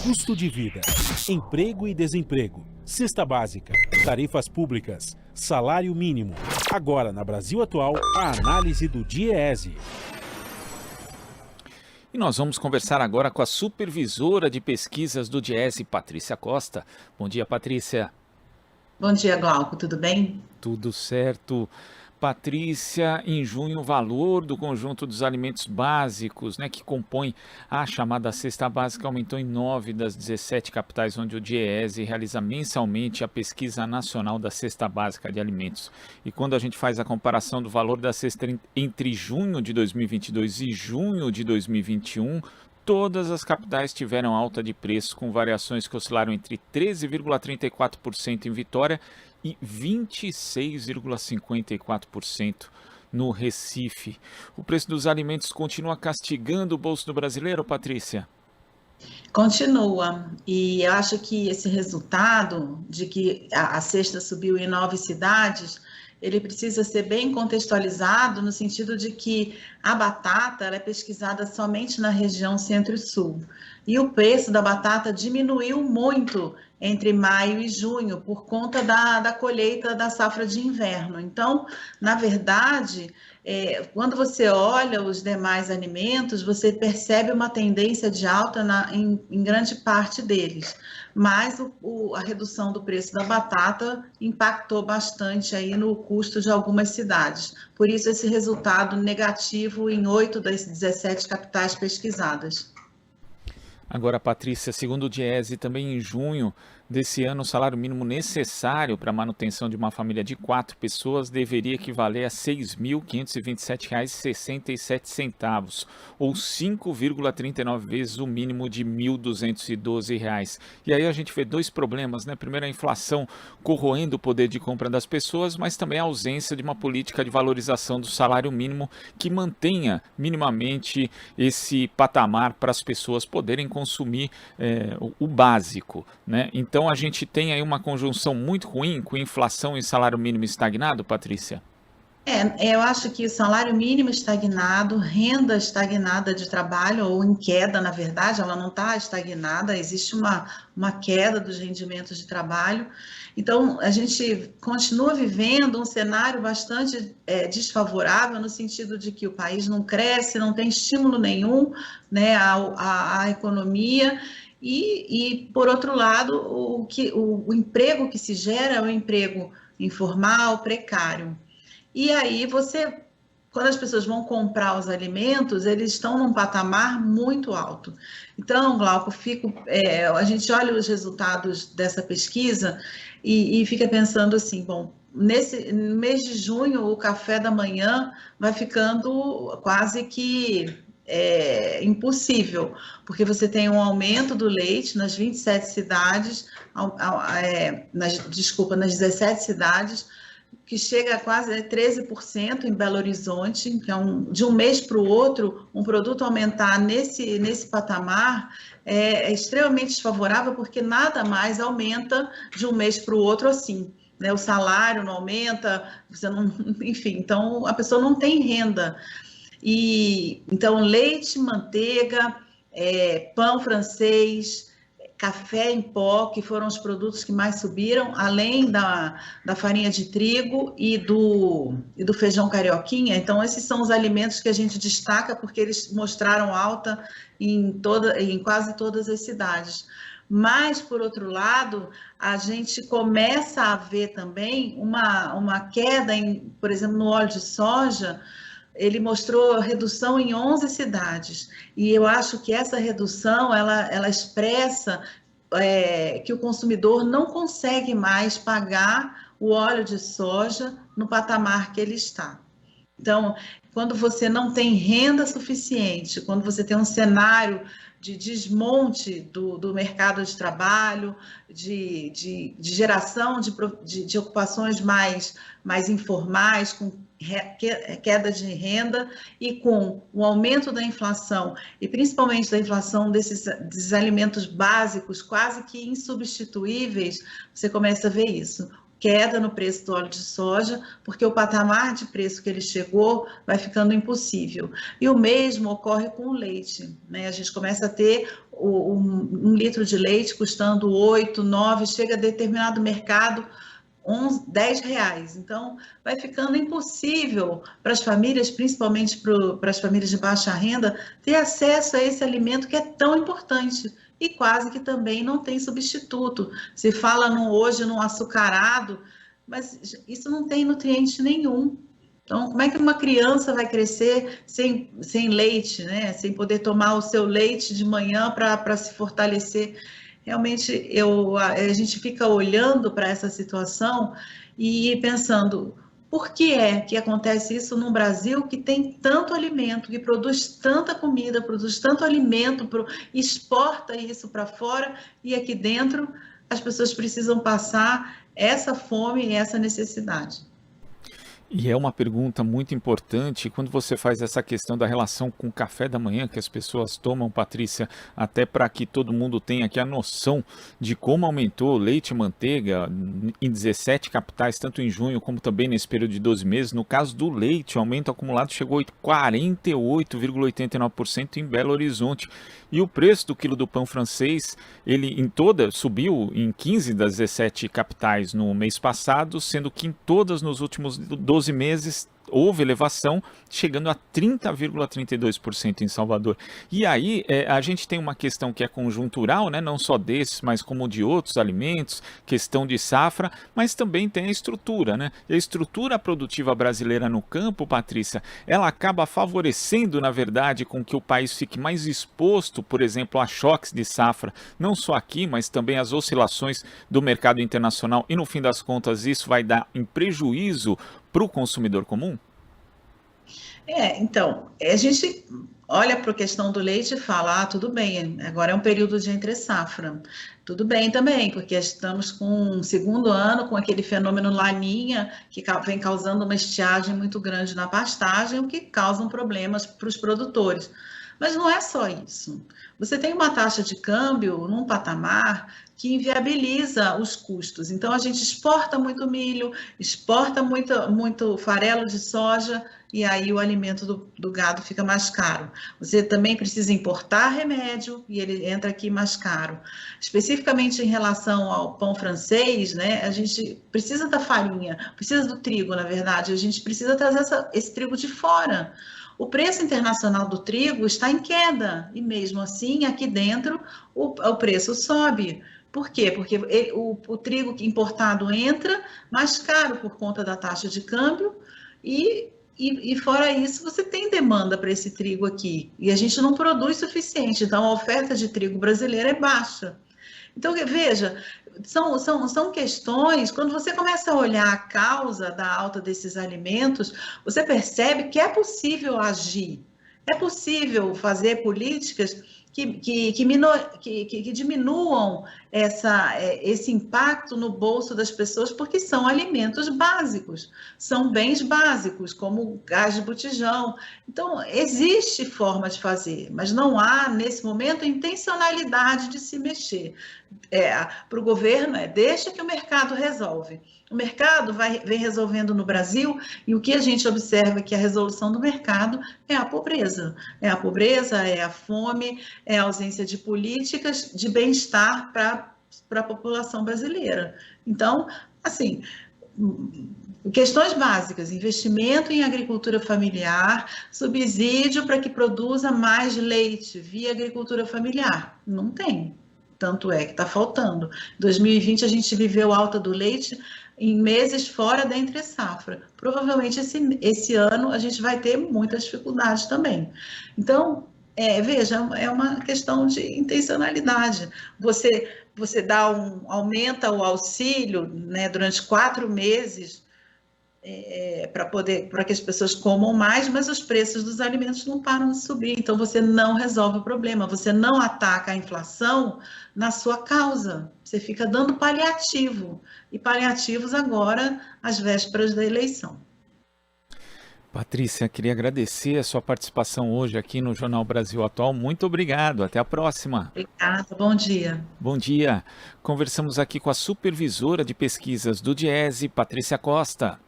Custo de vida, emprego e desemprego, cesta básica, tarifas públicas, salário mínimo. Agora, na Brasil Atual, a análise do DIEESE. E nós vamos conversar agora com a supervisora de pesquisas do DIEESE, Patrícia Costa. Bom dia, Patrícia. Bom dia, Glauco, tudo bem? Tudo certo. Patrícia, em junho o valor do conjunto dos alimentos básicos, que compõe a chamada cesta básica, aumentou em 9 das 17 capitais onde o DIEESE realiza mensalmente a pesquisa nacional da cesta básica de alimentos. E quando a gente faz a comparação do valor da cesta entre junho de 2022 e junho de 2021, todas as capitais tiveram alta de preço, com variações que oscilaram entre 13,34% em Vitória e 26,54% no Recife. O preço dos alimentos continua castigando o bolso do brasileiro, Patrícia? Continua, e eu acho que esse resultado de que a cesta subiu em 9 cidades, ele precisa ser bem contextualizado no sentido de que a batata ela é pesquisada somente na região Centro e Sul. E o preço da batata diminuiu muito entre maio e junho por conta da colheita da safra de inverno. Então, na verdade, quando você olha os demais alimentos, você percebe uma tendência de alta em grande parte deles. Mas a redução do preço da batata impactou bastante aí no custo de algumas cidades. Por isso, esse resultado negativo em 8 das 17 capitais pesquisadas. Agora, Patrícia, segundo o DIEESE, também em junho desse ano, o salário mínimo necessário para a manutenção de uma família de 4 pessoas deveria equivaler a R$ 6.527,67, ou 5,39 vezes o mínimo de R$ 1.212. E aí a gente vê dois problemas, né? Primeiro, a inflação corroendo o poder de compra das pessoas, mas também a ausência de uma política de valorização do salário mínimo que mantenha minimamente esse patamar para as pessoas poderem consumir o básico, né? Então a gente tem aí uma conjunção muito ruim com inflação e salário mínimo estagnado, Patrícia? Eu acho que o salário mínimo estagnado, renda estagnada de trabalho, ou em queda, na verdade, ela não está estagnada, existe uma queda dos rendimentos de trabalho. Então, a gente continua vivendo um cenário bastante desfavorável, no sentido de que o país não cresce, não tem estímulo nenhum, né, à economia. E, por outro lado, o emprego que se gera é um emprego informal, precário. E aí quando as pessoas vão comprar os alimentos, eles estão num patamar muito alto. Então, Glauco, a gente olha os resultados dessa pesquisa e fica pensando assim, bom, no mês de junho, o café da manhã vai ficando quase que impossível, porque você tem um aumento do leite nas 27 cidades, nas 17 cidades, que chega a quase 13% em Belo Horizonte. Então, de um mês para o outro, um produto aumentar nesse patamar é extremamente desfavorável, porque nada mais aumenta de um mês para o outro assim, né? O salário não aumenta, enfim, então a pessoa não tem renda. Então, leite, manteiga, pão francês, café em pó, que foram os produtos que mais subiram, além da farinha de trigo e do feijão carioquinha. Então, esses são os alimentos que a gente destaca, porque eles mostraram alta em quase todas as cidades. Mas, por outro lado, a gente começa a ver também uma queda, por exemplo, no óleo de soja. Ele mostrou redução em 11 cidades, e eu acho que essa redução, ela expressa que o consumidor não consegue mais pagar o óleo de soja no patamar que ele está. Então, quando você não tem renda suficiente, quando você tem um cenário de desmonte do mercado de trabalho, de geração de ocupações mais informais, com queda de renda e com o aumento da inflação, e principalmente da inflação desses alimentos básicos quase que insubstituíveis, você começa a ver isso. queda no preço do óleo de soja, porque o patamar de preço que ele chegou vai ficando impossível. E o mesmo ocorre com o leite, né? A gente começa a ter um litro de leite custando 8, 9, chega a determinado mercado 11, 10 reais. Então, vai ficando impossível para as famílias, principalmente para as famílias de baixa renda, ter acesso a esse alimento que é tão importante e quase que também não tem substituto. Se fala hoje no açucarado, mas isso não tem nutriente nenhum. Então, como é que uma criança vai crescer sem leite, né? Sem poder tomar o seu leite de manhã para se fortalecer? Realmente, a gente fica olhando para essa situação e pensando, por que é que acontece isso no Brasil, que tem tanto alimento, que produz tanta comida, produz tanto alimento, exporta isso para fora, e aqui dentro as pessoas precisam passar essa fome e essa necessidade? E é uma pergunta muito importante quando você faz essa questão da relação com o café da manhã que as pessoas tomam, Patrícia, até para que todo mundo tenha aqui a noção de como aumentou leite e manteiga em 17 capitais, tanto em junho como também nesse período de 12 meses. No caso do leite, o aumento acumulado chegou a 48,89% em Belo Horizonte. E o preço do quilo do pão francês, ele subiu em 15 das 17 capitais no mês passado, sendo que em todas nos últimos 12 meses houve elevação, chegando a 30,32% em Salvador. E aí a gente tem uma questão que é conjuntural, né? Não só desses, mas como de outros alimentos, questão de safra, mas também tem a estrutura, né? E a estrutura produtiva brasileira no campo, Patrícia, ela acaba favorecendo, na verdade, com que o país fique mais exposto, por exemplo, a choques de safra, não só aqui, mas também as oscilações do mercado internacional, e no fim das contas isso vai dar em prejuízo para o consumidor comum? Então, a gente olha para a questão do leite e fala, tudo bem, agora é um período de entre-safra. Tudo bem também, porque estamos com um segundo ano com aquele fenômeno Laninha, que vem causando uma estiagem muito grande na pastagem, o que causa problemas para os produtores. Mas não é só isso. Você tem uma taxa de câmbio num patamar que inviabiliza os custos. Então, a gente exporta muito milho, exporta muito farelo de soja, e aí o alimento do gado fica mais caro. Você também precisa importar remédio, e ele entra aqui mais caro. Especificamente em relação ao pão francês, né, a gente precisa da farinha, precisa do trigo, na verdade, a gente precisa trazer esse trigo de fora. O preço internacional do trigo está em queda, e mesmo assim, aqui dentro, o preço sobe. Por quê? Porque o trigo importado entra mais caro por conta da taxa de câmbio, e fora isso, você tem demanda para esse trigo aqui, e a gente não produz suficiente, então a oferta de trigo brasileira é baixa. Então, veja, são questões, quando você começa a olhar a causa da alta desses alimentos, você percebe que é possível agir, é possível fazer políticas que diminuam esse impacto no bolso das pessoas, porque são alimentos básicos, são bens básicos, como gás de botijão. Então, existe forma de fazer, mas não há, nesse momento, intencionalidade de se mexer. Para o governo, deixa que o mercado resolve. O mercado vem resolvendo no Brasil, e o que a gente observa é que a resolução do mercado é a pobreza. É a pobreza, é a fome, é a ausência de políticas de bem-estar para a população brasileira. Então, assim, questões básicas, investimento em agricultura familiar, subsídio para que produza mais leite via agricultura familiar. Não tem. Tanto é que está faltando. Em 2020, a gente viveu alta do leite em meses fora da entre-safra. Provavelmente, esse ano, a gente vai ter muitas dificuldades também. Então, veja, é uma questão de intencionalidade. Você aumenta o auxílio, né, durante 4 meses, para que as pessoas comam mais, mas os preços dos alimentos não param de subir. Então, você não resolve o problema, você não ataca a inflação na sua causa, você fica dando paliativo, e paliativos agora às vésperas da eleição. Patrícia, queria agradecer a sua participação hoje aqui no Jornal Brasil Atual. Muito obrigado. Até a próxima. Obrigada, bom dia. Bom dia. Conversamos aqui com a supervisora de pesquisas do DIESE, Patrícia Costa.